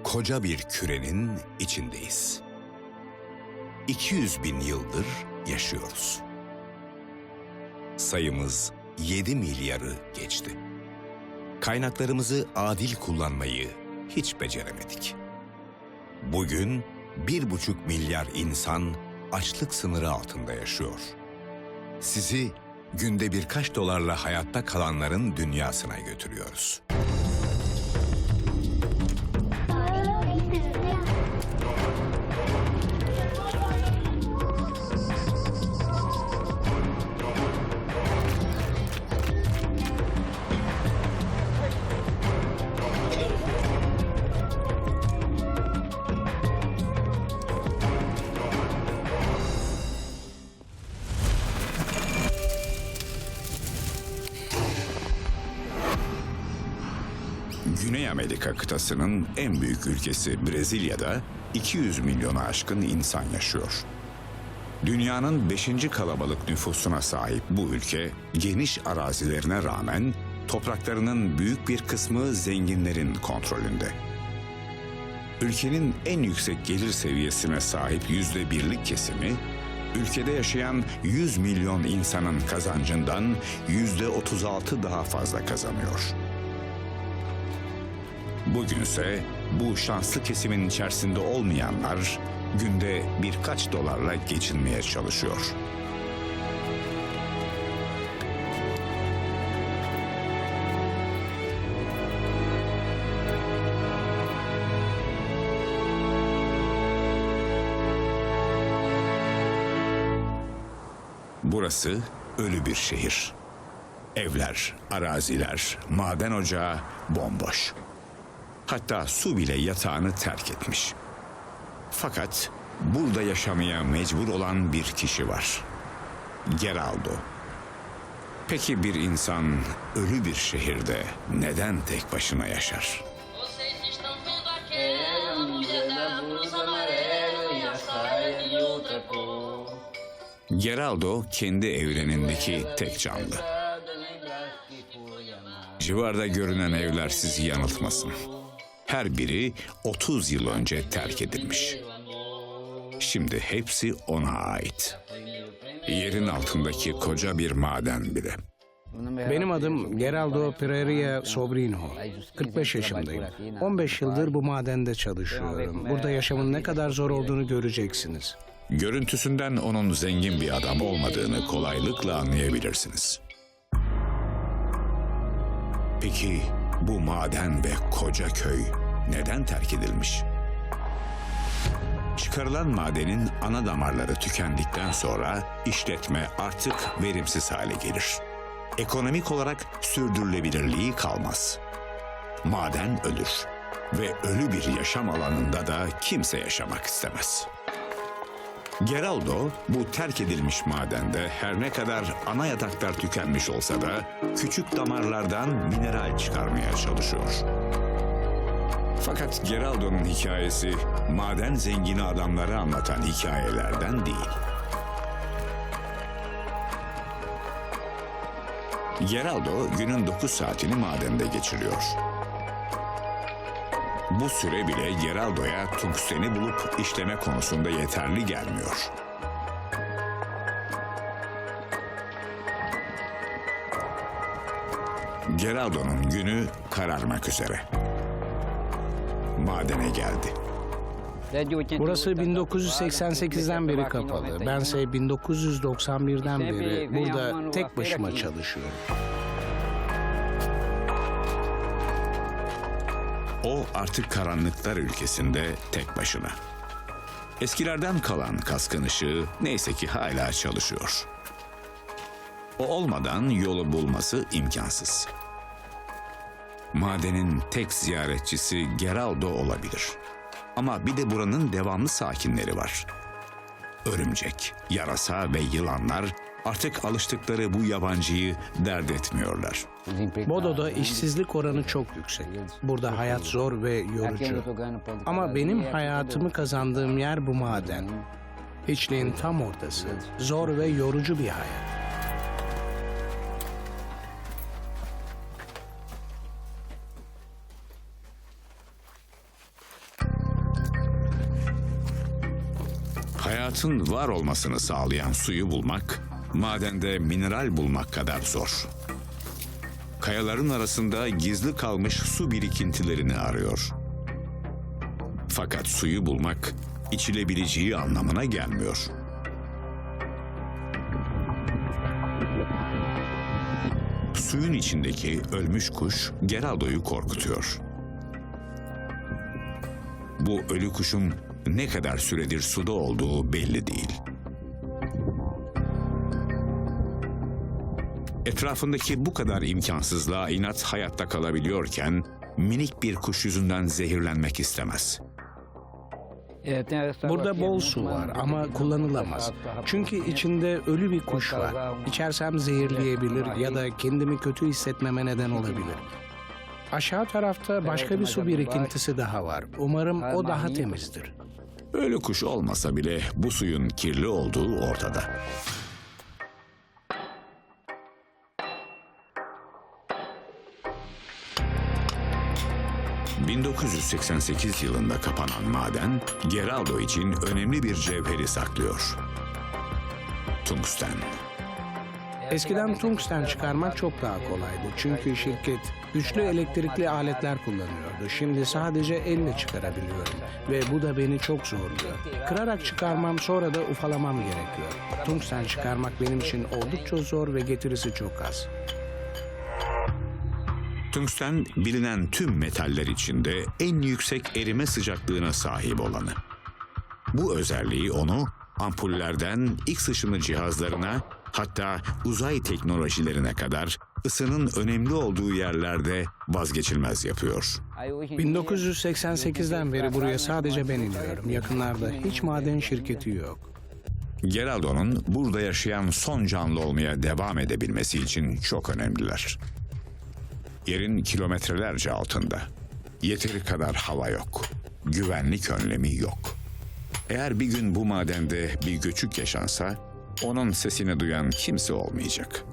Koca bir kürenin içindeyiz. 200 bin yıldır yaşıyoruz. Sayımız 7 milyarı geçti. Kaynaklarımızı adil kullanmayı hiç beceremedik. Bugün 1,5 milyar insan açlık sınırı altında yaşıyor. Sizi günde birkaç dolarla hayatta kalanların dünyasına götürüyoruz. Güney Amerika kıtasının en büyük ülkesi Brezilya'da 200 milyona aşkın insan yaşıyor. Dünyanın 5. kalabalık nüfusuna sahip bu ülke, geniş arazilerine rağmen topraklarının büyük bir kısmı zenginlerin kontrolünde. Ülkenin en yüksek gelir seviyesine sahip %1'lik kesimi, ülkede yaşayan 100 milyon insanın kazancından %36 daha fazla kazanıyor. Bugünse bu şanslı kesimin içerisinde olmayanlar günde birkaç dolarla geçinmeye çalışıyor. Burası ölü bir şehir. Evler, araziler, maden ocağı bomboş. Hatta su bile yatağını terk etmiş. Fakat burada yaşamaya mecbur olan bir kişi var. Geraldo. Peki bir insan ölü bir şehirde neden tek başına yaşar? Vocês estão tudo aquela mulherada, blusa amarela e a saia de outra cor. Geraldo kendi evrenindeki tek canlı. Civarda görünen evler sizi yanıltmasın. Her biri 30 yıl önce terk edilmiş. Şimdi hepsi ona ait. Yerin altındaki koca bir maden bile. Benim adım Geraldo Pereira Sobrino. 45 yaşındayım. 15 yıldır bu madende çalışıyorum. Burada yaşamın ne kadar zor olduğunu göreceksiniz. Görüntüsünden onun zengin bir adam olmadığını kolaylıkla anlayabilirsiniz. Peki bu maden ve koca köy neden terk edilmiş? Çıkarılan madenin ana damarları tükendikten sonra işletme artık verimsiz hale gelir. Ekonomik olarak sürdürülebilirliği kalmaz. Maden ölür ve ölü bir yaşam alanında da kimse yaşamak istemez. Geraldo bu terk edilmiş madende her ne kadar ana yataklar tükenmiş olsa da küçük damarlardan mineral çıkarmaya çalışıyor. Fakat Geraldo'nun hikayesi maden zengini adamları anlatan hikayelerden değil. Geraldo günün 9 saatini madende geçiriyor. Bu süre bile Geraldo'ya tungsteni bulup işleme konusunda yeterli gelmiyor. Geraldo'nun günü kararmak üzere. Madene geldi. Burası 1988'den beri kapalı. Bense 1991'den beri burada tek başıma çalışıyorum. O artık karanlıklar ülkesinde tek başına. Eskilerden kalan kaskın ışığı neyse ki hala çalışıyor. O olmadan yolu bulması imkansız. Madenin tek ziyaretçisi Geraldo olabilir. Ama bir de buranın devamlı sakinleri var. Örümcek, yarasa ve yılanlar artık alıştıkları bu yabancıyı dert etmiyorlar. Bodo'da işsizlik oranı çok yüksek. Burada hayat zor ve yorucu. Ama benim hayatımı kazandığım yer bu maden. Hiçliğin tam ortası. Zor ve yorucu bir hayat. Hayatın var olmasını sağlayan suyu bulmak, madende mineral bulmak kadar zor. Kayaların arasında gizli kalmış su birikintilerini arıyor. Fakat suyu bulmak, içilebileceği anlamına gelmiyor. Suyun içindeki ölmüş kuş Geraldo'yu korkutuyor. Bu ölü kuşun ne kadar süredir suda olduğu belli değil. Etrafındaki bu kadar imkansızlığa inat hayatta kalabiliyorken minik bir kuş yüzünden zehirlenmek istemez. Burada bol su var ama kullanılamaz. Çünkü içinde ölü bir kuş var. İçersem zehirleyebilir ya da kendimi kötü hissetmeme neden olabilir. Aşağı tarafta başka bir su birikintisi daha var. Umarım o daha temizdir. Ölü kuş olmasa bile bu suyun kirli olduğu ortada. ...1988 yılında kapanan maden, Geraldo için önemli bir cevheri saklıyor. Tungsten. Eskiden tungsten çıkarmak çok daha kolaydı. Çünkü şirket güçlü elektrikli aletler kullanıyordu. Şimdi sadece elle çıkarabiliyorum. Ve bu da beni çok zorluyor. Kırarak çıkarmam, sonra da ufalamam gerekiyor. Tungsten çıkarmak benim için oldukça zor ve getirisi çok az. Tungsten bilinen tüm metaller içinde en yüksek erime sıcaklığına sahip olanı. Bu özelliği onu ampullerden X ışını cihazlarına, hatta uzay teknolojilerine kadar ısının önemli olduğu yerlerde vazgeçilmez yapıyor. 1988'den beri buraya sadece ben iniyorum. Yakınlarda hiç maden şirketi yok. Geraldo'nun burada yaşayan son canlı olmaya devam edebilmesi için çok önemliler. Yerin kilometrelerce altında. Yeteri kadar hava yok. Güvenlik önlemi yok. Eğer bir gün bu madende bir göçük yaşansa, onun sesini duyan kimse olmayacak.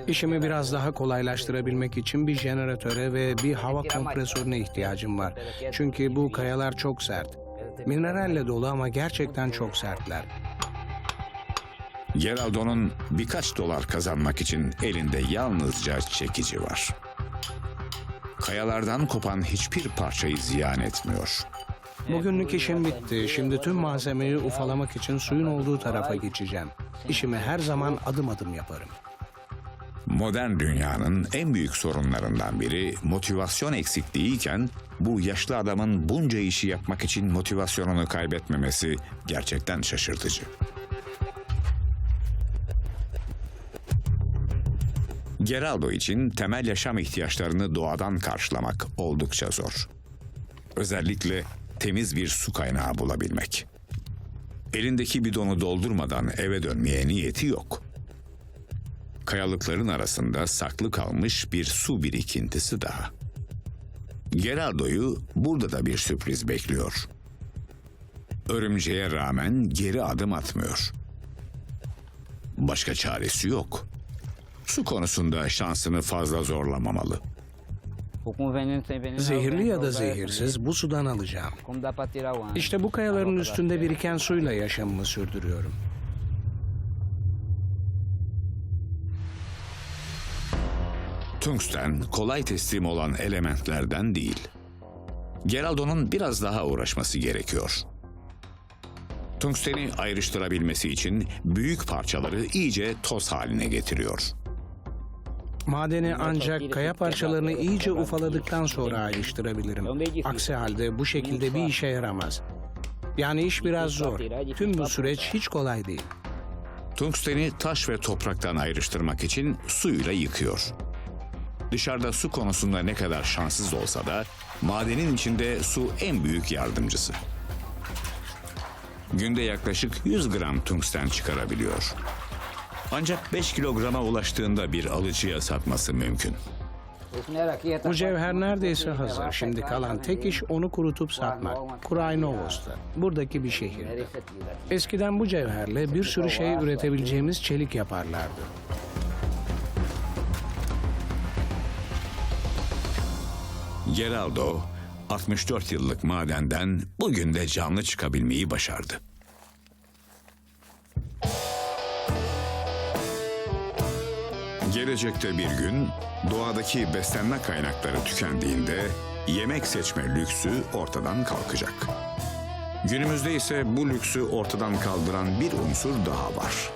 İşimi biraz daha kolaylaştırabilmek için bir jeneratöre ve bir hava kompresörüne ihtiyacım var. Çünkü bu kayalar çok sert. Mineralle dolu ama gerçekten çok sertler. Geraldo'nun birkaç dolar kazanmak için elinde yalnızca çekici var. Kayalardan kopan hiçbir parçayı ziyan etmiyor. Bugünlük işim bitti. Şimdi tüm malzemeyi ufalamak için suyun olduğu tarafa geçeceğim. İşimi her zaman adım adım yaparım. Modern dünyanın en büyük sorunlarından biri motivasyon eksikliğiyken bu yaşlı adamın bunca işi yapmak için motivasyonunu kaybetmemesi gerçekten şaşırtıcı. Geraldo için temel yaşam ihtiyaçlarını doğadan karşılamak oldukça zor. Özellikle temiz bir su kaynağı bulabilmek. Elindeki bidonu doldurmadan eve dönmeye niyeti yok. Kayalıkların arasında saklı kalmış bir su birikintisi daha. Geraldo'yu burada da bir sürpriz bekliyor. Örümceğe rağmen geri adım atmıyor. Başka çaresi yok. Su konusunda şansını fazla zorlamamalı. Zehirli ya da zehirsiz bu sudan alacağım. İşte bu kayaların üstünde biriken suyla yaşamımı sürdürüyorum. Tungsten kolay teslim olan elementlerden değil. Geraldo'nun biraz daha uğraşması gerekiyor. Tungsteni ayrıştırabilmesi için büyük parçaları iyice toz haline getiriyor. Madeni ancak kaya parçalarını iyice ufaladıktan sonra ayrıştırabilirim. Aksi halde bu şekilde bir işe yaramaz. Yani iş biraz zor. Tüm bu süreç hiç kolay değil. Tungsteni taş ve topraktan ayrıştırmak için suyla yıkıyor. Dışarıda su konusunda ne kadar şanssız olsa da madenin içinde su en büyük yardımcısı. Günde yaklaşık 100 gram tungsten çıkarabiliyor. Ancak 5 kilograma ulaştığında bir alıcıya satması mümkün. Bu cevher neredeyse hazır. Şimdi kalan tek iş onu kurutup satmak. Kuraynovos'ta, buradaki bir şehirde. Eskiden bu cevherle bir sürü şey üretebileceğimiz çelik yaparlardı. Geraldo, 64 yıllık madenden bugün de canlı çıkabilmeyi başardı. Gelecekte bir gün doğadaki beslenme kaynakları tükendiğinde yemek seçme lüksü ortadan kalkacak. Günümüzde ise bu lüksü ortadan kaldıran bir unsur daha var.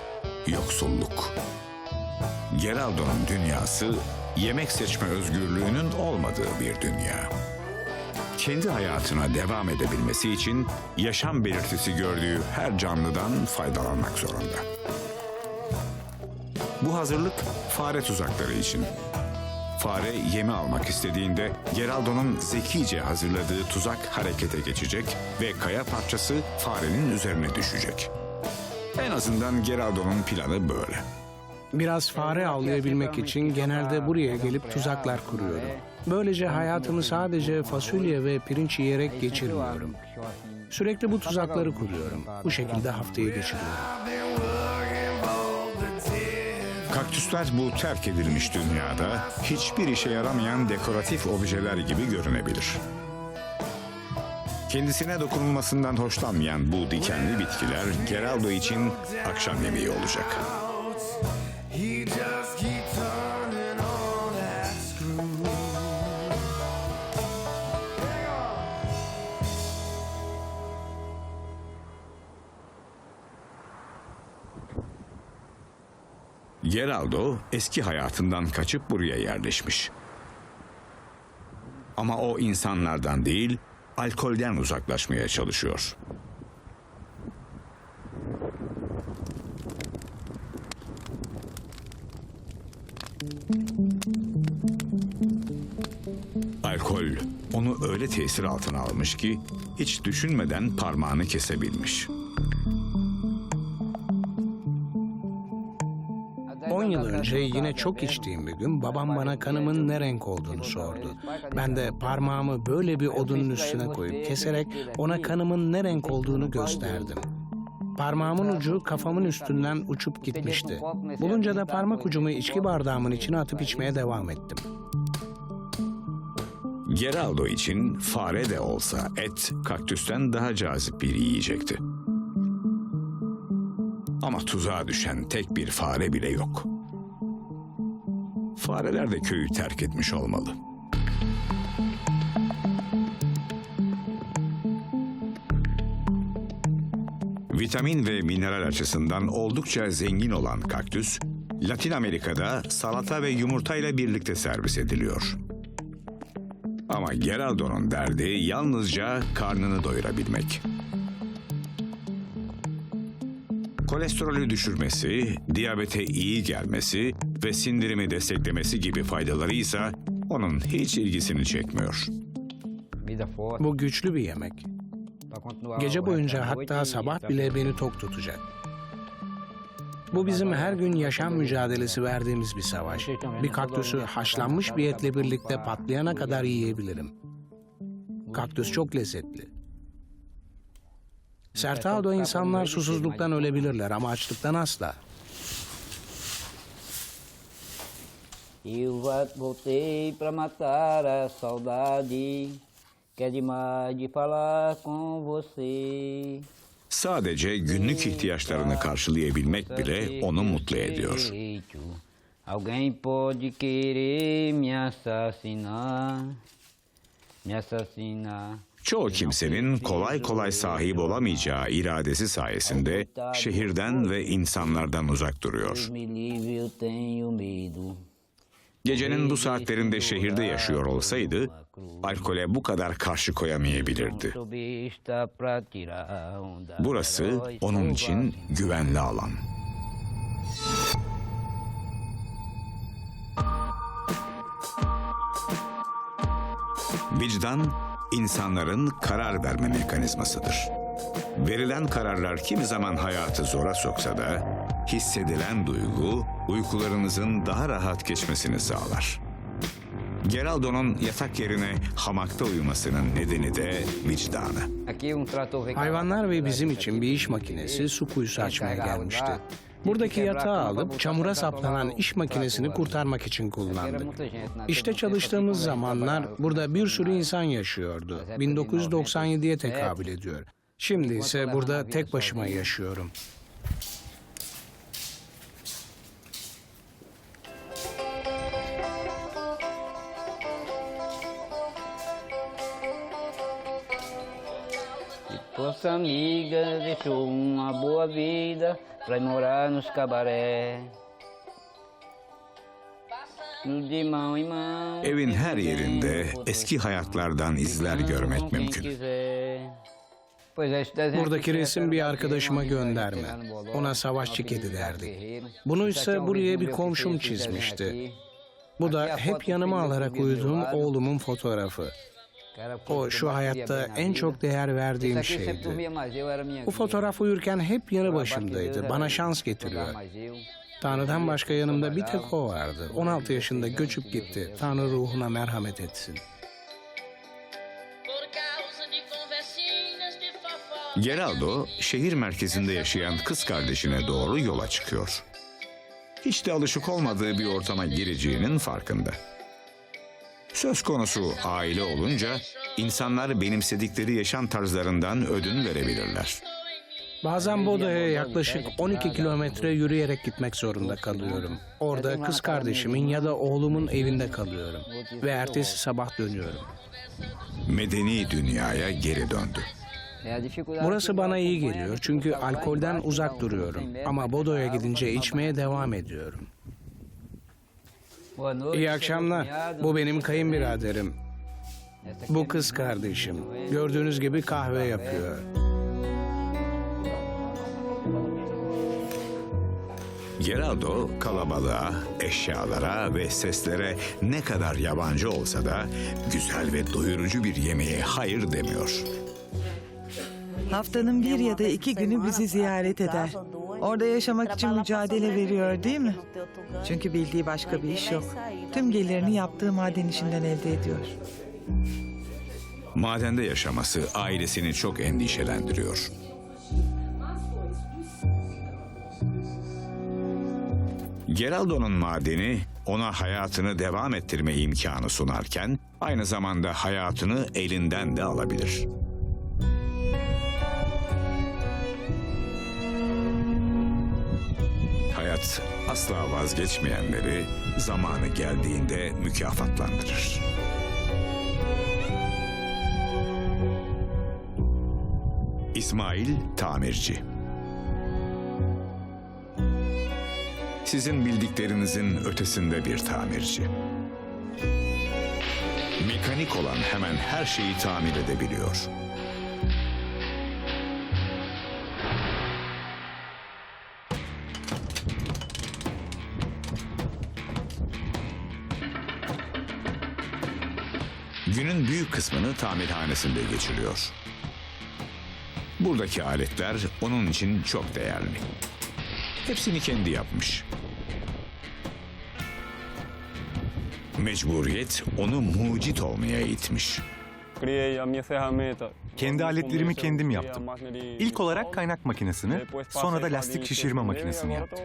Yoksulluk. Geraldo'nun dünyası yemek seçme özgürlüğünün olmadığı bir dünya. Kendi hayatına devam edebilmesi için yaşam belirtisi gördüğü her canlıdan faydalanmak zorunda. Bu hazırlık fare tuzakları için. Fare yemi almak istediğinde Geraldo'nun zekice hazırladığı tuzak harekete geçecek ve kaya parçası farenin üzerine düşecek. En azından Geraldo'nun planı böyle. Biraz fare avlayabilmek için genelde buraya gelip tuzaklar kuruyorum. Böylece hayatımı sadece fasulye ve pirinç yiyerek geçirmiyorum. Sürekli bu tuzakları kuruyorum. Bu şekilde haftayı geçiriyorum. Kaktüsler bu terk edilmiş dünyada hiçbir işe yaramayan dekoratif objeler gibi görünebilir. Kendisine dokunulmasından hoşlanmayan bu dikenli bitkiler Geraldo için akşam yemeği olacak. Geraldo eski hayatından kaçıp buraya yerleşmiş. Ama o insanlardan değil, alkolden uzaklaşmaya çalışıyor. Alkol onu öyle tesir altına almış ki hiç düşünmeden parmağını kesebilmiş. 10 yıl önce yine çok içtiğim bir gün babam bana kanımın ne renk olduğunu sordu. Ben de parmağımı böyle bir odunun üstüne koyup keserek ona kanımın ne renk olduğunu gösterdim. Parmağımın ucu kafamın üstünden uçup gitmişti. Bulunca da parmak ucumu içki bardağımın içine atıp içmeye devam ettim. Geraldo için fare de olsa et kaktüsten daha cazip bir yiyecekti. Ama tuzağa düşen tek bir fare bile yok. Fareler de köyü terk etmiş olmalı. Vitamin ve mineral açısından oldukça zengin olan kaktüs, Latin Amerika'da salata ve yumurtayla birlikte servis ediliyor. Ama Geraldo'nun derdi yalnızca karnını doyurabilmek. Kolesterolü düşürmesi, diyabete iyi gelmesi ve sindirimi desteklemesi gibi faydaları ise onun hiç ilgisini çekmiyor. Bu güçlü bir yemek. Gece boyunca hatta sabah bile beni tok tutacak. Bu bizim her gün yaşam mücadelesi verdiğimiz bir savaş. Bir kaktüsü haşlanmış bir etle birlikte patlayana kadar yiyebilirim. Kaktüs çok lezzetli. Sertağ'da insanlar susuzluktan ölebilirler ama açlıktan asla. Eu voltei pra matar a saudade, que é demais de falar com você. Sadece günlük ihtiyaçlarını karşılayabilmek bile onu mutlu ediyor. Alguém pode querer me assassinar, me assassinar. Çoğu kimsenin kolay kolay sahip olamayacağı iradesi sayesinde şehirden ve insanlardan uzak duruyor. Gecenin bu saatlerinde şehirde yaşıyor olsaydı, alkole bu kadar karşı koyamayabilirdi. Burası onun için güvenli alan. Vicdan, insanların karar verme mekanizmasıdır. Verilen kararlar kimi zaman hayatı zora soksa da, hissedilen duygu, uykularınızın daha rahat geçmesini sağlar. Geraldo'nun yatak yerine hamakta uyumasının nedeni de vicdanı. Hayvanlar ve bizim için bir iş makinesi su kuyusu açmaya gelmişti. Buradaki yatağı alıp çamura saplanan iş makinesini kurtarmak için kullandık. İşte çalıştığımız zamanlar burada bir sürü insan yaşıyordu. 1997'ye tekabül ediyor. Şimdi ise burada tek başıma yaşıyorum. Nossa amiga deixou uma boa vida pra morar nos cabaré. De mão em mão. Evin her yerinde eski hayatlardan izler görmek mümkün. Buradaki resim bir arkadaşıma gönderme. Ona savaşçı kedi derdik. Bunu ise buraya bir komşum çizmişti. Bu da hep yanıma alarak uyuduğum oğlumun fotoğrafı. O şu hayatta en çok değer verdiğim şeydi. Bu fotoğraf uyurken hep yanı başımdaydı. Bana şans getiriyor. Tanrı'dan başka yanımda bir tek o vardı. 16 yaşında göçüp gitti. Tanrı ruhuna merhamet etsin. Geraldo şehir merkezinde yaşayan kız kardeşine doğru yola çıkıyor. Hiç de alışık olmadığı bir ortama gireceğinin farkında. Söz konusu aile olunca insanlar benimsedikleri yaşam tarzlarından ödün verebilirler. Bazen Bodo'ya yaklaşık 12 kilometre yürüyerek gitmek zorunda kalıyorum. Orada kız kardeşimin ya da oğlumun evinde kalıyorum. Ve ertesi sabah dönüyorum. Medeni dünyaya geri döndü. Burası bana iyi geliyor çünkü alkolden uzak duruyorum. Ama Bodo'ya gidince içmeye devam ediyorum. İyi akşamlar. Bu benim kayınbiraderim. Bu kız kardeşim. Gördüğünüz gibi kahve yapıyor. Geraldo kalabalığa, eşyalara ve seslere ne kadar yabancı olsa da güzel ve doyurucu bir yemeğe hayır demiyor. Haftanın 1 ya da 2 günü bizi ziyaret eder. Orada yaşamak için mücadele veriyor değil mi? Çünkü bildiği başka bir iş yok. Tüm gelirini yaptığı maden işinden elde ediyor. Madende yaşaması ailesini çok endişelendiriyor. Geraldo'nun madeni ona hayatını devam ettirme imkanı sunarken aynı zamanda hayatını elinden de alabilir. Hayat asla vazgeçmeyenleri zamanı geldiğinde mükafatlandırır. İsmail Tamirci. Sizin bildiklerinizin ötesinde bir tamirci. Mekanik olan hemen her şeyi tamir edebiliyor. Günün büyük kısmını tamirhanesinde geçiriyor. Buradaki aletler onun için çok değerli. Hepsini kendi yapmış. Mecburiyet onu mucit olmaya itmiş. Kendi aletlerimi kendim yaptım. İlk olarak kaynak makinesini, sonra da lastik şişirme makinesini yaptım.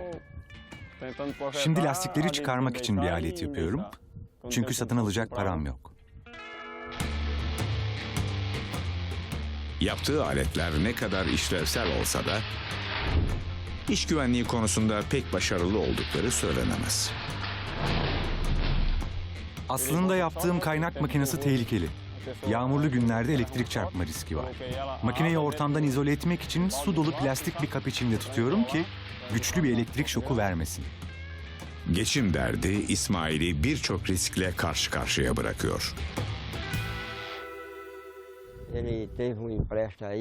Şimdi lastikleri çıkarmak için bir alet yapıyorum. Çünkü satın alacak param yok. Yaptığı aletler ne kadar işlevsel olsa da iş güvenliği konusunda pek başarılı oldukları söylenemez. Aslında yaptığım kaynak makinesi tehlikeli. Yağmurlu günlerde elektrik çarpma riski var. Makineyi ortamdan izole etmek için su dolu plastik bir kap içinde tutuyorum ki güçlü bir elektrik şoku vermesin. Geçim derdi İsmail'i birçok riskle karşı karşıya bırakıyor.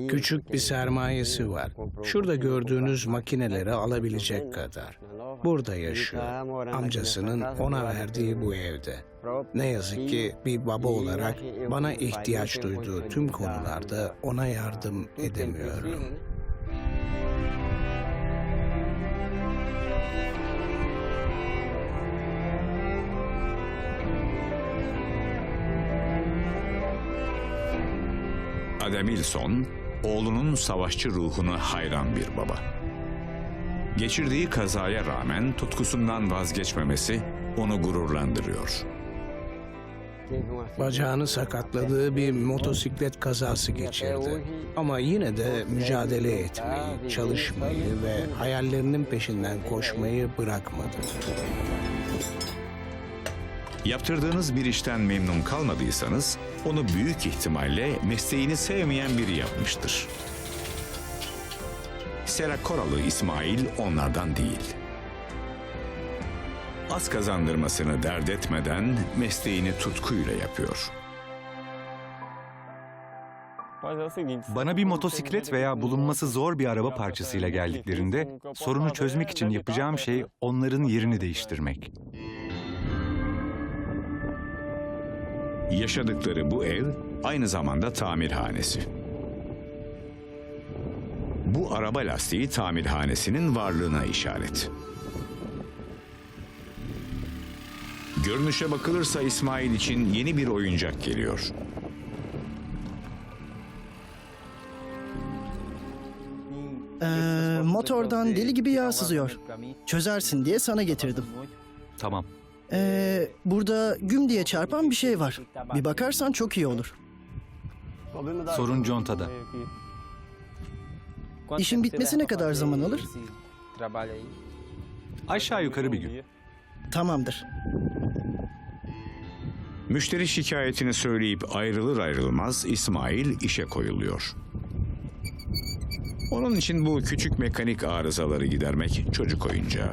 Küçük bir sermayesi var. Şurada gördüğünüz makineleri alabilecek kadar. Burada yaşıyor. Amcasının ona verdiği bu evde. Ne yazık ki bir baba olarak bana ihtiyaç duyduğu tüm konularda ona yardım edemiyorum. Ademilson, oğlunun savaşçı ruhuna hayran bir baba. Geçirdiği kazaya rağmen tutkusundan vazgeçmemesi onu gururlandırıyor. Bacağını sakatladığı bir motosiklet kazası geçirdi. Ama yine de mücadele etmeyi, çalışmayı ve hayallerinin peşinden koşmayı bırakmadı. Yaptırdığınız bir işten memnun kalmadıysanız onu büyük ihtimalle mesleğini sevmeyen biri yapmıştır. Mesela Koralı İsmail onlardan değil. Az kazandırmasını dert etmeden mesleğini tutkuyla yapıyor. Bana bir motosiklet veya bulunması zor bir araba parçasıyla geldiklerinde sorunu çözmek için yapacağım şey onların yerini değiştirmek. Yaşadıkları bu ev aynı zamanda tamirhanesi. Bu araba lastiği tamirhanesinin varlığına işaret. Görünüşe bakılırsa İsmail için yeni bir oyuncak geliyor. Motordan deli gibi yağ sızıyor. Çözersin diye sana getirdim. Tamam. Burada güm diye çarpan bir şey var. Bir bakarsan çok iyi olur. Sorun contada. İşin bitmesi ne kadar zaman alır? Aşağı yukarı bir gün. Tamamdır. Müşteri şikayetini söyleyip ayrılır ayrılmaz İsmail işe koyuluyor. Onun için bu küçük mekanik arızaları gidermek çocuk oyuncağı.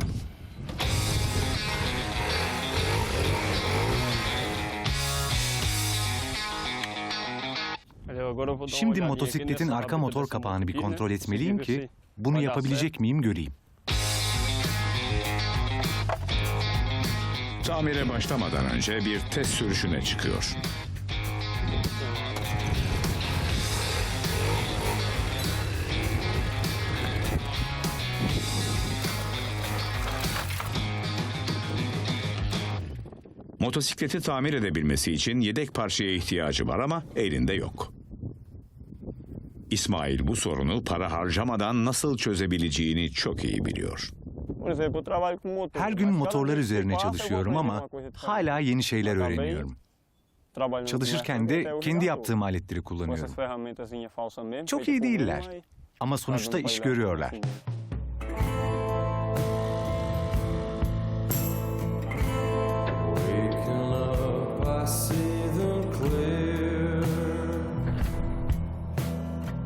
Şimdi motosikletin arka motor kapağını bir kontrol etmeliyim ki bunu yapabilecek miyim göreyim. Tamire başlamadan önce bir test sürüşüne çıkıyor. Motosikleti tamir edebilmesi için yedek parçaya ihtiyacı var ama elinde yok. İsmail bu sorunu para harcamadan nasıl çözebileceğini çok iyi biliyor. Her gün motorlar üzerine çalışıyorum ama hala yeni şeyler öğreniyorum. Çalışırken de kendi yaptığım aletleri kullanıyorum. Çok iyi değiller ama sonuçta iş görüyorlar.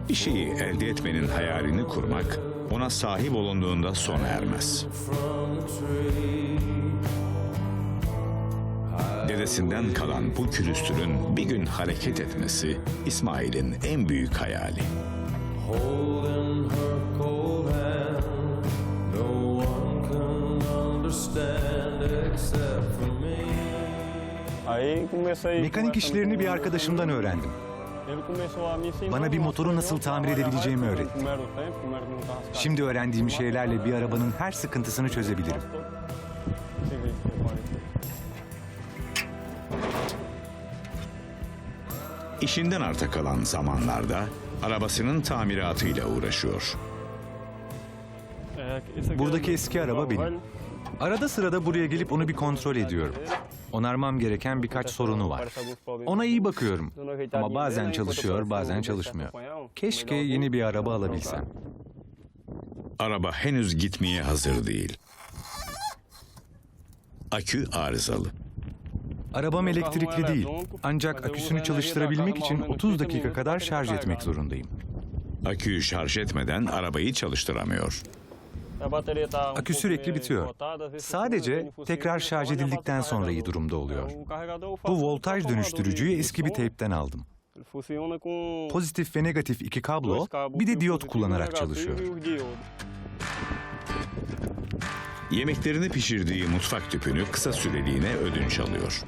Bir şeyi elde etmenin hayalini kurmak ona sahip olunduğunda sona ermez. Dedesinden kalan bu külüstürün bir gün hareket etmesi İsmail'in en büyük hayali. Mekanik işlerini bir arkadaşımdan öğrendim. Bana bir motoru nasıl tamir edebileceğimi öğretti. Şimdi öğrendiğim şeylerle bir arabanın her sıkıntısını çözebilirim. İşinden arta kalan zamanlarda arabasının tamiratıyla uğraşıyor. Buradaki eski araba benim. Arada sırada buraya gelip onu bir kontrol ediyorum. Onarmam gereken birkaç sorunu var. Ona iyi bakıyorum ama bazen çalışıyor, bazen çalışmıyor. Keşke yeni bir araba alabilsem. Araba henüz gitmeye hazır değil. Akü arızalı. Arabam elektrikli değil. Ancak aküsünü çalıştırabilmek için 30 dakika kadar şarj etmek zorundayım. Aküyü şarj etmeden arabayı çalıştıramıyor. Akü sürekli bitiyor. Sadece tekrar şarj edildikten sonra iyi durumda oluyor. Bu voltaj dönüştürücüyü eski bir teypten aldım. Pozitif ve negatif iki kablo, bir de diyot kullanarak çalışıyor. Yemeklerini pişirdiği mutfak tüpünü kısa süreliğine ödünç alıyor.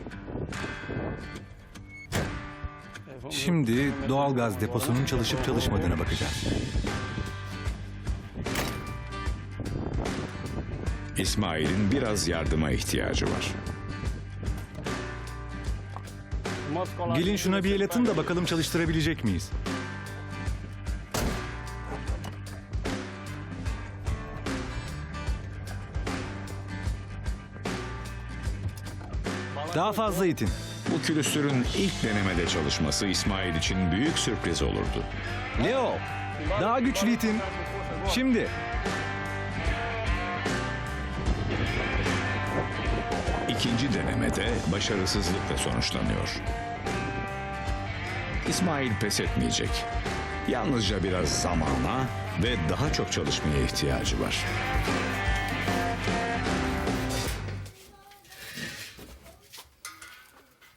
Şimdi doğalgaz deposunun çalışıp çalışmadığına bakacağız. İsmail'in biraz yardıma ihtiyacı var. Gelin şuna bir el atın da bakalım çalıştırabilecek miyiz? Daha fazla itin. Bu külüstürün ilk denemede çalışması İsmail için büyük sürpriz olurdu. Leo, daha güçlü itin. Şimdi. İkinci denemede başarısızlıkla sonuçlanıyor. İsmail pes etmeyecek. Yalnızca biraz zamana ve daha çok çalışmaya ihtiyacı var.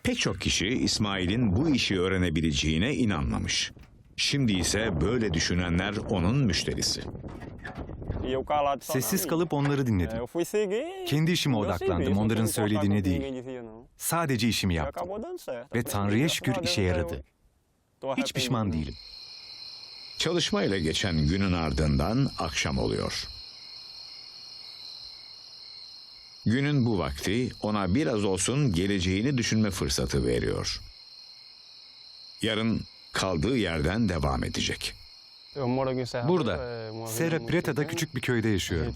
Pek çok kişi İsmail'in bu işi öğrenebileceğine inanmamış. Şimdi ise böyle düşünenler onun müşterisi. Sessiz kalıp onları dinledim. Kendi işime odaklandım, onların söylediğine değil. Sadece işimi yaptım. Ve Tanrı'ya şükür işe yaradı. Hiç pişman değilim. Çalışmayla geçen günün ardından akşam oluyor. Günün bu vakti ona biraz olsun geleceğini düşünme fırsatı veriyor. Yarın kaldığı yerden devam edecek. Burada, Serra Preta'da küçük bir köyde yaşıyorum.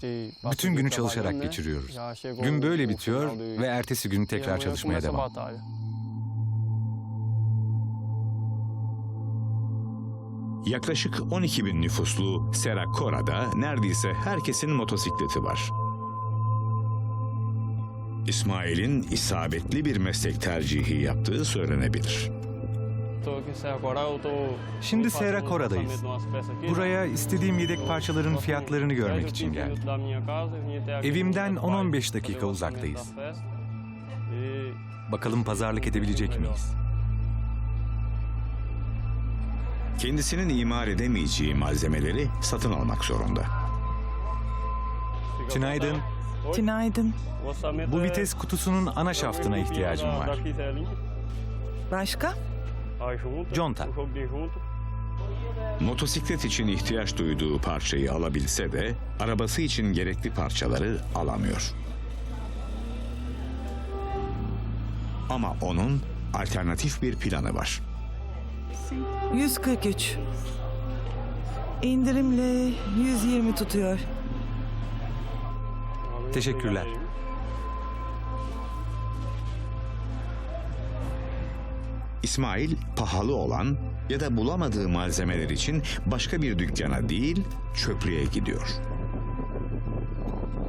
Bütün günü çalışarak geçiriyoruz. Gün böyle bitiyor ve ertesi gün tekrar çalışmaya devam. Yaklaşık 12.000 nüfuslu Serra Cora'da neredeyse herkesin motosikleti var. İsmail'in isabetli bir meslek tercihi yaptığı söylenebilir. Şimdi Serra Cora'dayız. Buraya istediğim yedek parçaların fiyatlarını görmek için geldim. Evimden 10-15 dakika uzaktayız. Bakalım pazarlık edebilecek miyiz? Kendisinin imar edemeyeceği malzemeleri satın almak zorunda. Günaydın. Günaydın. Bu vites kutusunun ana şaftına ihtiyacım var. Başka? Conta. Motosiklet için ihtiyaç duyduğu parçayı alabilse de arabası için gerekli parçaları alamıyor. Ama onun alternatif bir planı var. 143. İndirimle 120 tutuyor. Teşekkürler. İsmail pahalı olan ya da bulamadığı malzemeler için başka bir dükkana değil çöplüğe gidiyor.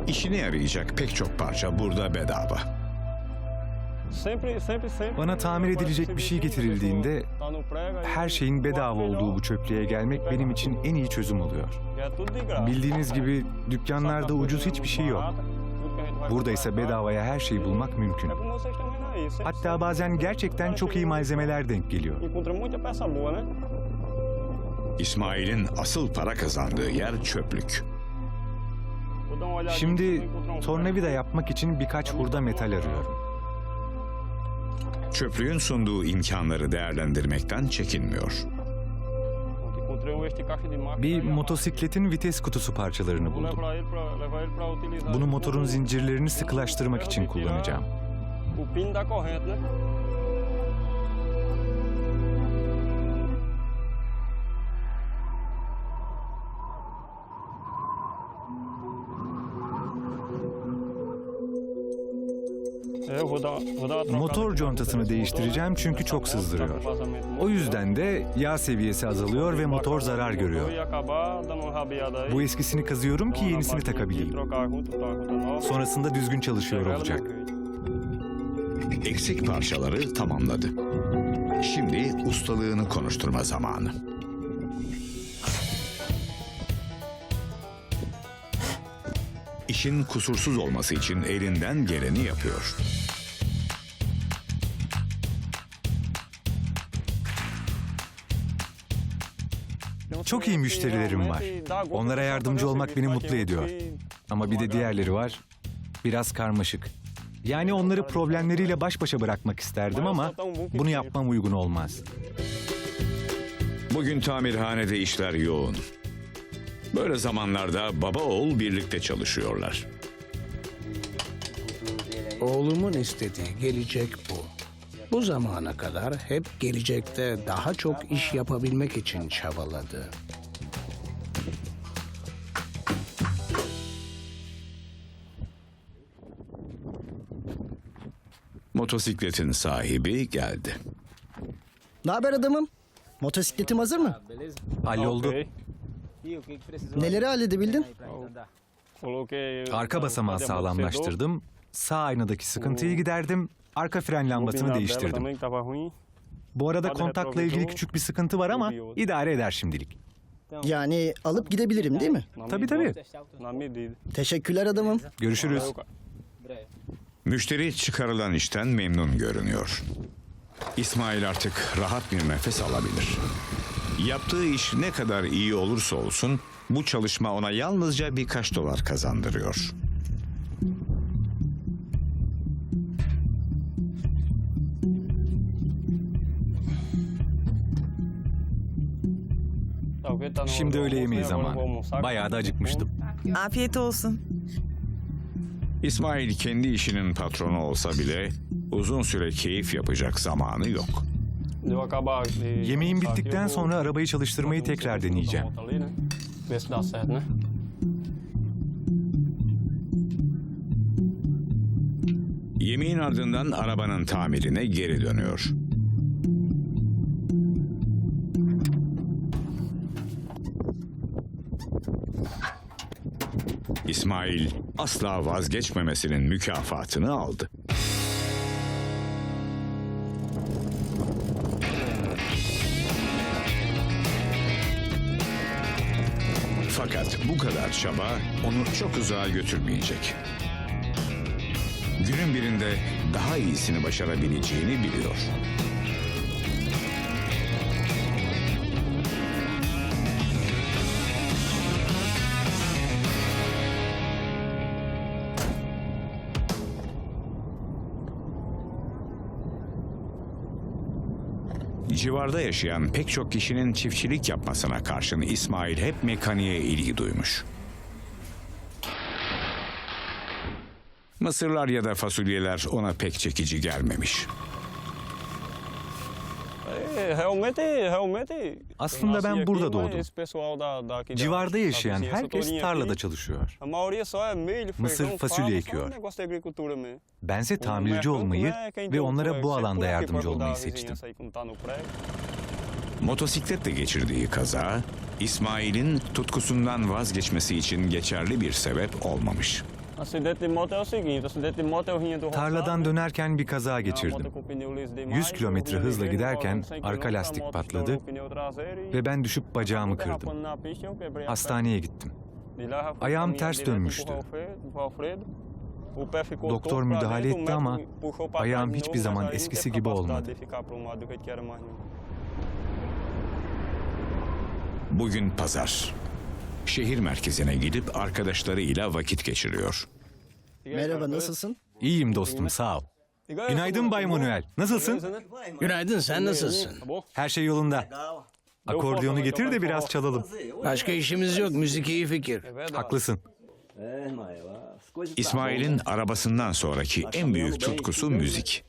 İşine yarayacak pek çok parça burada bedava. Bana tamir edilecek bir şey getirildiğinde her şeyin bedava olduğu bu çöplüğe gelmek benim için en iyi çözüm oluyor. Bildiğiniz gibi dükkanlarda ucuz hiçbir şey yok. Burada ise bedavaya her şeyi bulmak mümkün. Hatta bazen gerçekten çok iyi malzemeler denk geliyor. İsmail'in asıl para kazandığı yer çöplük. Şimdi tornavida yapmak için birkaç hurda metal arıyorum. Çöplüğün sunduğu imkanları değerlendirmekten çekinmiyor. Bir motosikletin vites kutusu parçalarını buldum. Bunu motorun zincirlerini sıkılaştırmak için kullanacağım. Motor contasını değiştireceğim çünkü çok sızdırıyor. O yüzden de yağ seviyesi azalıyor ve motor zarar görüyor. Bu eskisini kazıyorum ki yenisini takabileyim. Sonrasında düzgün çalışıyor olacak. Eksik parçaları tamamladı. Şimdi ustalığını konuşturma zamanı. İşin kusursuz olması için elinden geleni yapıyor. Çok iyi müşterilerim var. Onlara yardımcı olmak beni mutlu ediyor. Ama bir de diğerleri var. Biraz karmaşık. Yani onları problemleriyle baş başa bırakmak isterdim ama bunu yapmam uygun olmaz. Bugün tamirhanede işler yoğun. Böyle zamanlarda baba oğul birlikte çalışıyorlar. Oğlumun istediği gelecek bu. Bu zamana kadar hep gelecekte daha çok iş yapabilmek için çabaladı. Motosikletin sahibi geldi. Ne haber adamım? Motosikletim hazır mı? Halloldu. Neleri halledebildin? Arka basamağı sağlamlaştırdım. Sağ aynadaki sıkıntıyı giderdim. Arka fren lambasını değiştirdim. Bu arada kontakla ilgili küçük bir sıkıntı var ama idare eder şimdilik. Yani alıp gidebilirim değil mi? Tabii. Teşekkürler adamım. Görüşürüz. Müşteri çıkarılan işten memnun görünüyor. İsmail artık rahat bir nefes alabilir. Yaptığı iş ne kadar iyi olursa olsun bu çalışma ona yalnızca birkaç dolar kazandırıyor. Şimdi öğle yemeği zamanı. Bayağı da acıkmıştım. Afiyet olsun. İsmail kendi işinin patronu olsa bile uzun süre keyif yapacak zamanı yok. Yemeğim bittikten sonra arabayı çalıştırmayı tekrar deneyeceğim. Yemeğin ardından arabanın tamirine geri dönüyor. İsmail asla vazgeçmemesinin mükafatını aldı. Fakat bu kadar çaba onu çok uzağa götürmeyecek. Günün birinde daha iyisini başarabileceğini biliyor. Civarda yaşayan pek çok kişinin çiftçilik yapmasına karşın İsmail hep mekaniğe ilgi duymuş. Mısırlar ya da fasulyeler ona pek çekici gelmemiş. Aslında ben burada doğdum. Civarda yaşayan herkes tarlada çalışıyor. Mısır fasulye ekiyor. Bense tamirci olmayı ve onlara bu alanda yardımcı olmayı seçtim. Motosikletle geçirdiği kaza, İsmail'in tutkusundan vazgeçmesi için geçerli bir sebep olmamış. Tarladan dönerken bir kaza geçirdim. 100 kilometre hızla giderken arka lastik patladı ve ben düşüp bacağımı kırdım. Hastaneye gittim. Ayağım ters dönmüştü. Doktor müdahale etti ama ayağım hiçbir zaman eskisi gibi olmadı. Bugün pazar. Şehir merkezine gidip arkadaşlarıyla vakit geçiriyor. Merhaba, nasılsın? İyiyim dostum, sağ ol. Günaydın Bay Manuel. Nasılsın? Günaydın, sen nasılsın? Her şey yolunda. Akordiyonu getir de biraz çalalım. Başka işimiz yok, müzik iyi fikir. Haklısın. İsmail'in arabasından sonraki en büyük tutkusu müzik.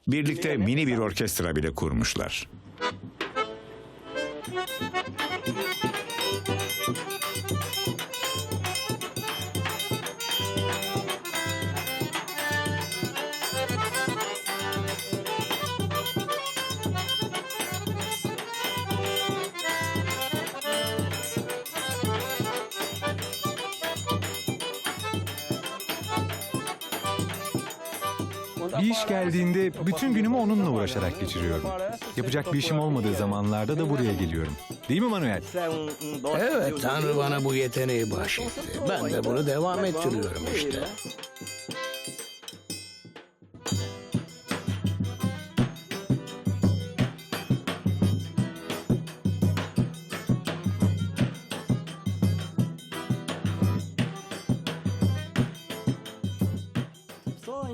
Birlikte mini bir orkestra bile kurmuşlar. Bir iş geldiğinde bütün günümü onunla uğraşarak geçiriyorum. Yapacak bir işim olmadığı zamanlarda da buraya geliyorum. Değil mi Manuel? Evet, Tanrı bana bu yeteneği bahşetti. Ben de bunu devam ettiriyorum işte.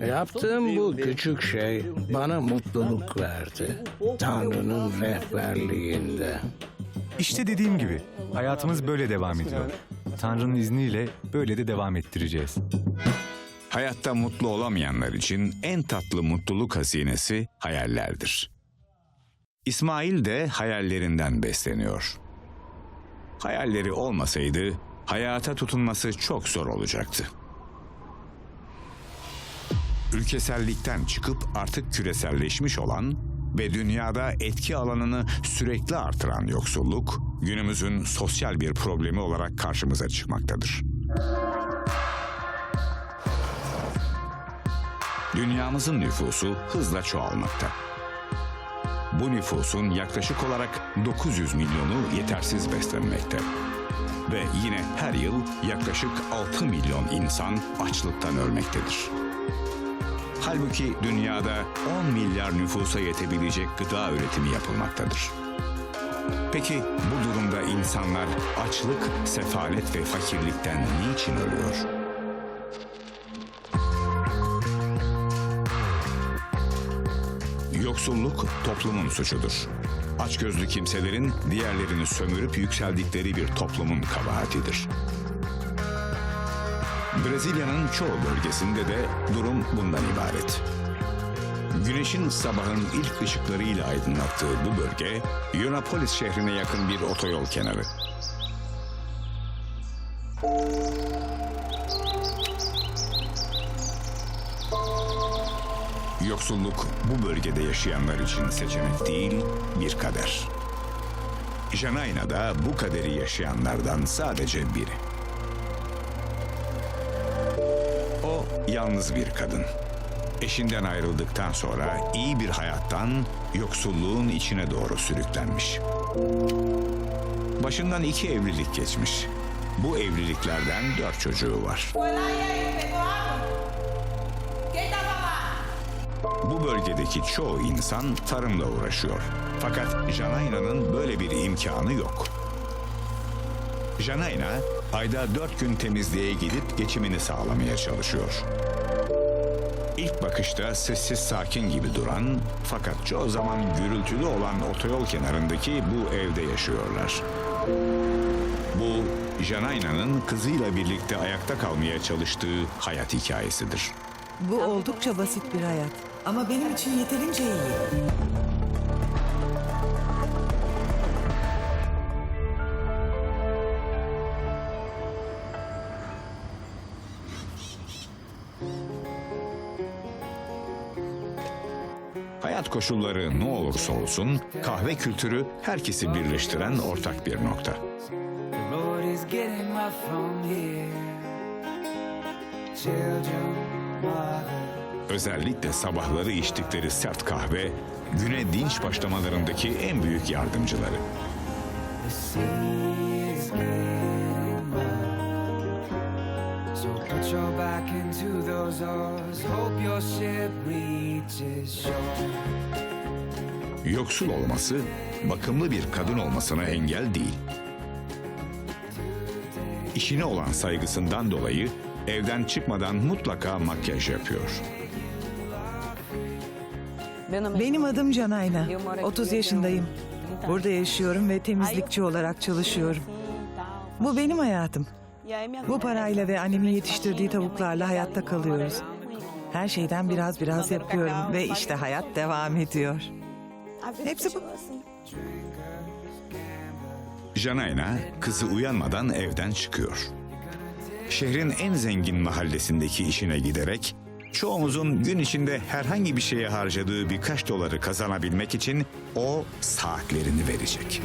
Yaptığım bu küçük şey bana mutluluk verdi. Tanrı'nın rehberliğinde. İşte dediğim gibi hayatımız böyle devam ediyor. Tanrı'nın izniyle böyle de devam ettireceğiz. Hayatta mutlu olamayanlar için en tatlı mutluluk hazinesi hayallerdir. İsmail de hayallerinden besleniyor. Hayalleri olmasaydı hayata tutunması çok zor olacaktı. Ülkesellikten çıkıp artık küreselleşmiş olan ve dünyada etki alanını sürekli artıran yoksulluk, günümüzün sosyal bir problemi olarak karşımıza çıkmaktadır. Dünyamızın nüfusu hızla çoğalmakta. bu nüfusun yaklaşık olarak 900 milyonu yetersiz beslenmekte. Ve yine her yıl yaklaşık 6 milyon insan açlıktan ölmektedir. Halbuki dünyada 10 milyar nüfusa yetebilecek gıda üretimi yapılmaktadır. Peki bu durumda insanlar açlık, sefalet ve fakirlikten niçin ölüyor? Yoksulluk toplumun suçudur. Açgözlü kimselerin diğerlerini sömürüp yükseldikleri bir toplumun kabahatidir. Brezilya'nın çoğu bölgesinde de durum bundan ibaret. Güneşin sabahın ilk ışıklarıyla aydınlattığı bu bölge, Yonápolis şehrine yakın bir otoyol kenarı. Yoksulluk bu bölgede yaşayanlar için seçenek değil, bir kader. Janaina da bu kaderi yaşayanlardan sadece biri. O yalnız bir kadın. Eşinden ayrıldıktan sonra iyi bir hayattan yoksulluğun içine doğru sürüklenmiş. Başından 2 evlilik geçmiş. Bu evliliklerden 4 çocuğu var. Bu bölgedeki çoğu insan tarımla uğraşıyor. Fakat Janaina'nın böyle bir imkanı yok. Janaina ayda 4 gün temizliğe gidip geçimini sağlamaya çalışıyor. İlk bakışta sessiz sakin gibi duran fakat çoğu zaman gürültülü olan otoyol kenarındaki bu evde yaşıyorlar. Bu Janaina'nın kızıyla birlikte ayakta kalmaya çalıştığı hayat hikayesidir. Bu oldukça basit bir hayat. Ama benim için yeterince iyi. Hayat koşulları ne olursa olsun kahve kültürü herkesi birleştiren ortak bir nokta. The road is getting rough from here. Children, mother. Özellikle sabahları içtikleri sert kahve güne dinç başlamalarındaki en büyük yardımcıları. The sea is getting rough. So put your back into those oars. Hope your ship reaches shore. Yoksul olması bakımlı bir kadın olmasına engel değil. İşine olan saygısından dolayı evden çıkmadan mutlaka makyaj yapıyor. Benim adım Janaina. 30 yaşındayım. Burada yaşıyorum ve temizlikçi olarak çalışıyorum. Bu benim hayatım. Bu parayla ve annemin yetiştirdiği tavuklarla hayatta kalıyoruz. Her şeyden biraz biraz yapıyorum ve işte hayat devam ediyor. Hepsi bu. Janaina kızı uyanmadan evden çıkıyor. Şehrin en zengin mahallesindeki işine giderek çoğumuzun gün içinde herhangi bir şeye harcadığı birkaç doları kazanabilmek için o saatlerini verecek.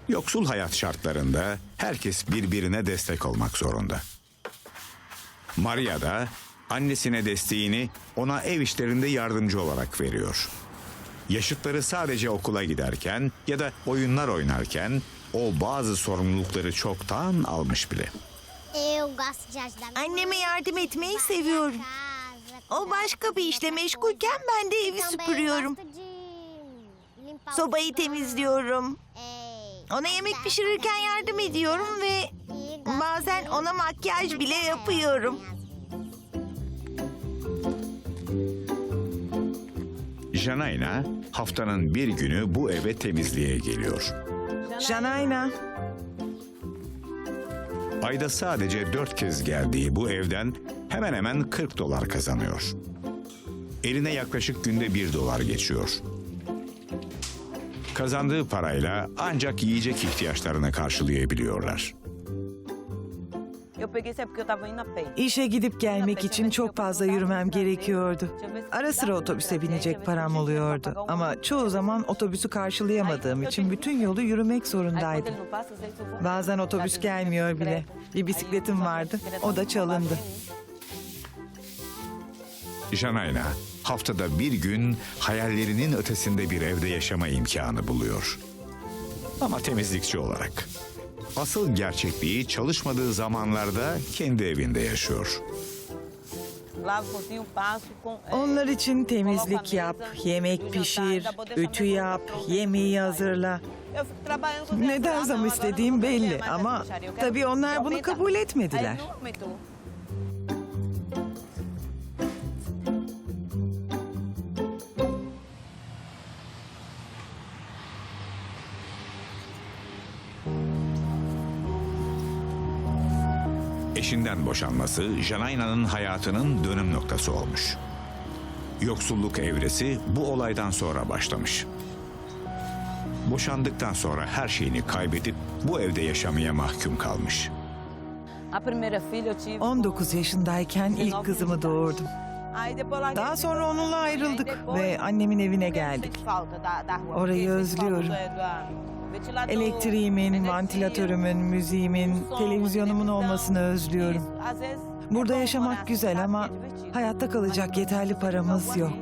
Yoksul hayat şartlarında herkes birbirine destek olmak zorunda. Maria da annesine desteğini ona ev işlerinde yardımcı olarak veriyor. Yaşıtları sadece okula giderken ya da oyunlar oynarken o bazı sorumlulukları çoktan almış bile. Anneme yardım etmeyi seviyorum. O başka bir işle meşgulken ben de evi süpürüyorum. Sobayı temizliyorum. Ona yemek pişirirken yardım ediyorum ve bazen ona makyaj bile yapıyorum. Janaina haftanın bir günü bu eve temizliğe geliyor. Janaina. Ayda sadece 4 kez geldiği bu evden hemen hemen 40 dolar kazanıyor. Eline yaklaşık günde 1 dolar geçiyor. Kazandığı parayla ancak yiyecek ihtiyaçlarını karşılayabiliyorlar. İşe gidip gelmek için çok fazla yürümem gerekiyordu. Ara sıra otobüse binecek param oluyordu. Ama çoğu zaman otobüsü karşılayamadığım için bütün yolu yürümek zorundaydım. Bazen otobüs gelmiyor bile. Bir bisikletim vardı, o da çalındı. Janayna haftada bir gün hayallerinin ötesinde bir evde yaşama imkanı buluyor. Ama temizlikçi olarak. Asıl gerçekliği çalışmadığı zamanlarda kendi evinde yaşıyor. Onlar için temizlik yap, yemek pişir, ütü yap, yemeği hazırla. Neden zam istediğim belli ama tabii onlar bunu kabul etmediler. Eşinden boşanması Janayna'nın hayatının dönüm noktası olmuş. Yoksulluk evresi bu olaydan sonra başlamış. Boşandıktan sonra her şeyini kaybedip bu evde yaşamaya mahkum kalmış. 19 yaşındayken ilk kızımı doğurdum. Daha sonra onunla ayrıldık ve annemin evine geldik. Orayı özlüyorum. Elektriğimin, vantilatörümün, müziğimin, televizyonumun olmasını özlüyorum. Burada yaşamak güzel ama hayatta kalacak yeterli paramız yok.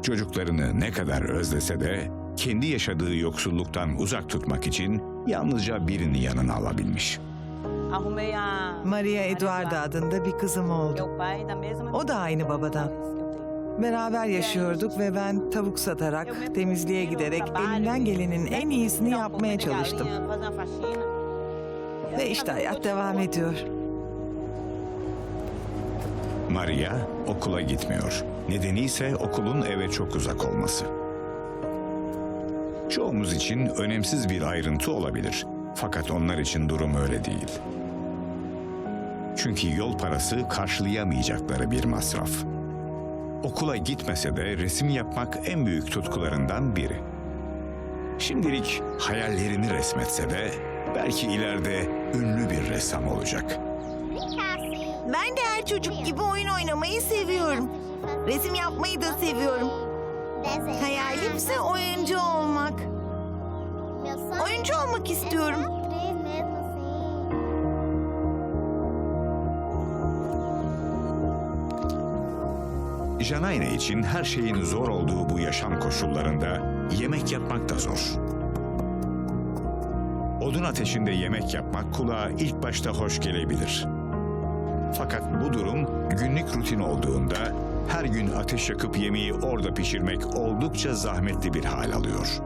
Çocuklarını ne kadar özlese de kendi yaşadığı yoksulluktan uzak tutmak için yalnızca birini yanına alabilmiş. Maria Eduarda adında bir kızım oldu. O da aynı babadan. Beraber yaşıyorduk ve ben tavuk satarak, temizliğe giderek elimden gelenin en iyisini yapmaya çalıştım. Ve işte hayat devam ediyor. Maria okula gitmiyor. Nedeni ise okulun eve çok uzak olması. Çoğumuz için önemsiz bir ayrıntı olabilir. Fakat onlar için durum öyle değil. Çünkü yol parası karşılayamayacakları bir masraf. Okula gitmese de resim yapmak en büyük tutkularından biri. Şimdilik hayallerini resmetse de belki ileride ünlü bir ressam olacak. Ben de her çocuk gibi oyun oynamayı seviyorum. Resim yapmayı da seviyorum. Hayalimse oyuncu olmak. Oyuncu olmak istiyorum. Janayna için her şeyin zor olduğu bu yaşam koşullarında yemek yapmak da zor. Odun ateşinde yemek yapmak kulağa ilk başta hoş gelebilir. Fakat bu durum günlük rutin olduğunda her gün ateş yakıp yemeği orada pişirmek oldukça zahmetli bir hal alıyor.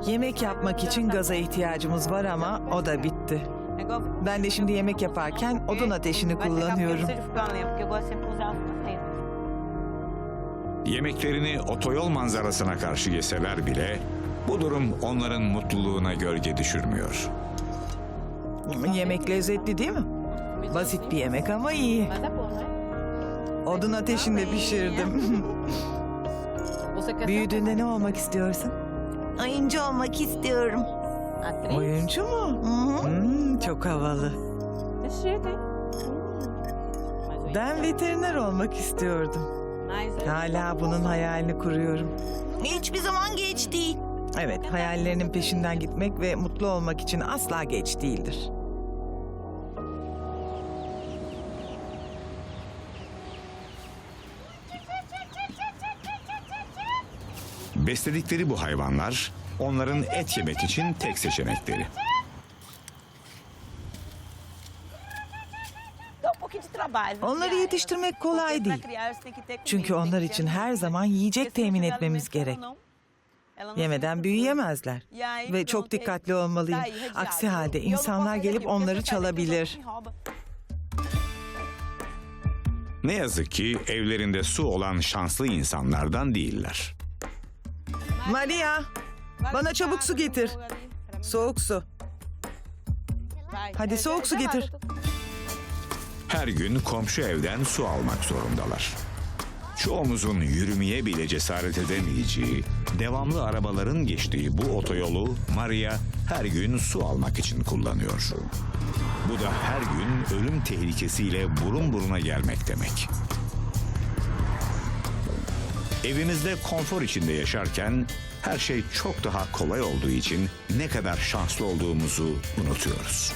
Yemek yapmak için gaza ihtiyacımız var ama o da bitti. Ben de şimdi yemek yaparken odun ateşini kullanıyorum. Yemeklerini otoyol manzarasına karşı yeseler bile bu durum onların mutluluğuna gölge düşürmüyor. Yemek lezzetli değil mi? Basit bir yemek ama iyi. Odun ateşinde pişirdim. Büyüdüğünde ne olmak istiyorsun? Oyuncu olmak istiyorum. Oyuncu mu? Çok havalı. Ben veteriner olmak istiyordum. Hala bunun hayalini kuruyorum. Hiçbir zaman geç değil. Evet, hayallerinin peşinden gitmek ve mutlu olmak için asla geç değildir. Besledikleri bu hayvanlar onların et yemek için tek seçenekleri. Onları yetiştirmek kolay değil. Çünkü onlar için her zaman yiyecek temin etmemiz gerek. Yemeden büyüyemezler. Ve çok dikkatli olmalıyım. Aksi halde insanlar gelip onları çalabilir. Ne yazık ki evlerinde su olan şanslı insanlardan değiller. Maria, bana çabuk su getir. Soğuk su. Hadi soğuk su getir. Her gün komşu evden su almak zorundalar. Çoğumuzun yürümeye bile cesaret edemeyeceği, devamlı arabaların geçtiği bu otoyolu Maria her gün su almak için kullanıyor. Bu da her gün ölüm tehlikesiyle burun buruna gelmek demek. Evimizde konfor içinde yaşarken her şey çok daha kolay olduğu için ne kadar şanslı olduğumuzu unutuyoruz.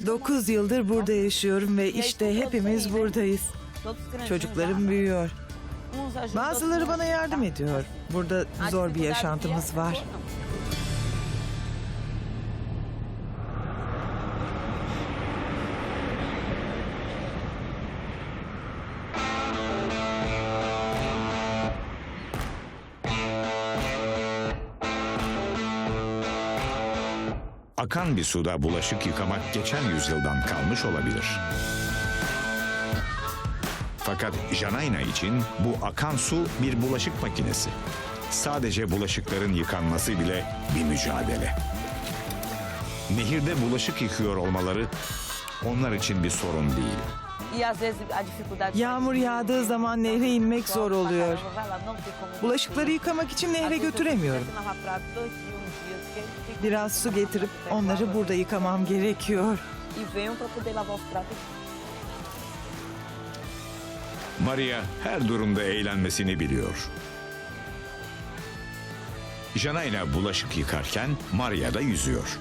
9 yıldır burada yaşıyorum ve işte hepimiz buradayız. Çocuklarım büyüyor. Bazıları bana yardım ediyor. Burada zor bir yaşantımız var. Akan bir suda bulaşık yıkamak geçen yüzyıldan kalmış olabilir. Fakat Janaina için bu akan su bir bulaşık makinesi. Sadece bulaşıkların yıkanması bile bir mücadele. Nehirde bulaşık yıkıyor olmaları onlar için bir sorun değil. Yağmur yağdığı zaman nehre inmek zor oluyor. Bulaşıkları yıkamak için nehre götüremiyorum. Biraz su getirip onları burada yıkamam gerekiyor. Maria her durumda eğlenmesini biliyor. Janaina bulaşık yıkarken Maria da yüzüyor.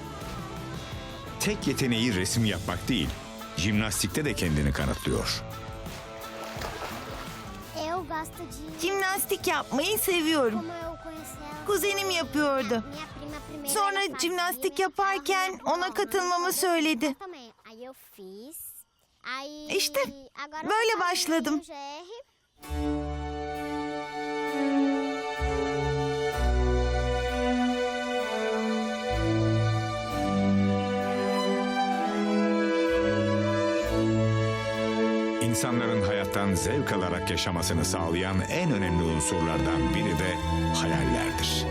Tek yeteneği resim yapmak değil, jimnastikte de kendini kanıtlıyor. Jimnastik yapmayı seviyorum. Kuzenim yapıyordu. Sonra jimnastik yaparken ona katılmamı söyledi. İşte böyle başladım. İnsanların hayattan zevk alarak yaşamasını sağlayan en önemli unsurlardan biri de hayallerdir.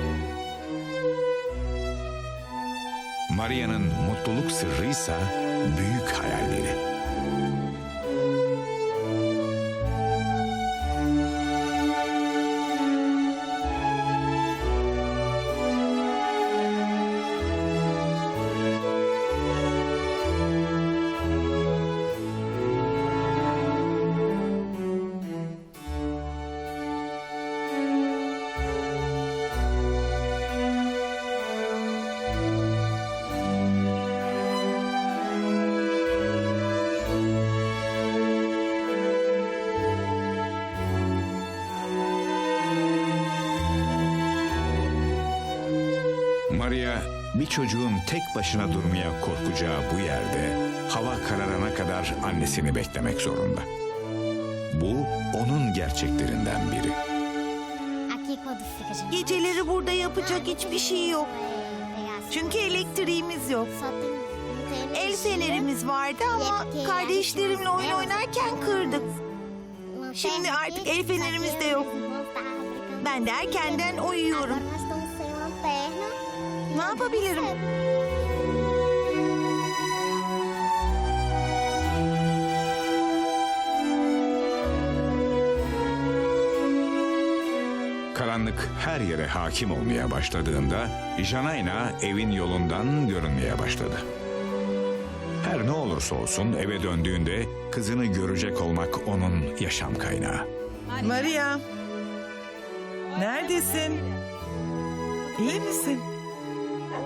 Maria'nın mutluluk sırrıysa büyük hayalleri. Maria, bir çocuğun tek başına durmaya korkacağı bu yerde hava kararana kadar annesini beklemek zorunda. Bu onun gerçeklerinden biri. Geceleri burada yapacak hiçbir şey yok. Çünkü elektriğimiz yok. El fenerimiz vardı ama kardeşlerimle oyun oynarken kırdık. Şimdi artık el fenerimiz de yok. Ben de erkenden uyuyorum. Ne yapabilirim? Karanlık her yere hakim olmaya başladığında Janaina evin yolundan görünmeye başladı. Her ne olursa olsun eve döndüğünde kızını görecek olmak onun yaşam kaynağı. Maria, neredesin? İyi misin?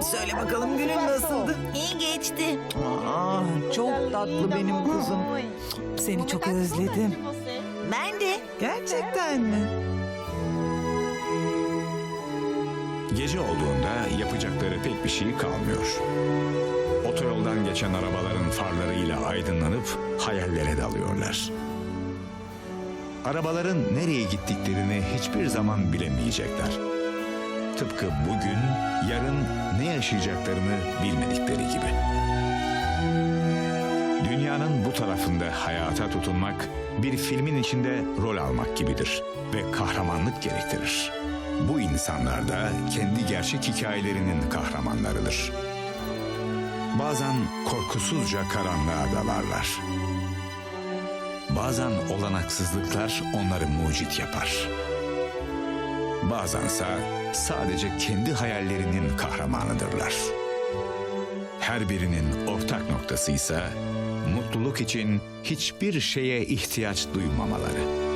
Söyle bakalım günün nasıldı? İyi geçti. Aa, çok tatlı benim kuzum. Seni çok özledim. Ben de. Gerçekten mi? Gece olduğunda yapacakları pek bir şey kalmıyor. Otoyoldan geçen arabaların farlarıyla aydınlanıp hayallere dalıyorlar. Arabaların nereye gittiklerini hiçbir zaman bilemeyecekler. Tıpkı bugün, yarın ne yaşayacaklarını bilmedikleri gibi. Dünyanın bu tarafında hayata tutunmak, bir filmin içinde rol almak gibidir ve kahramanlık gerektirir. Bu insanlar da kendi gerçek hikayelerinin kahramanlarıdır. Bazen korkusuzca karanlığa dalarlar. Bazen olanaksızlıklar onları mucit yapar. Bazense sadece kendi hayallerinin kahramanıdırlar. Her birinin ortak noktası ise mutluluk için hiçbir şeye ihtiyaç duymamaları.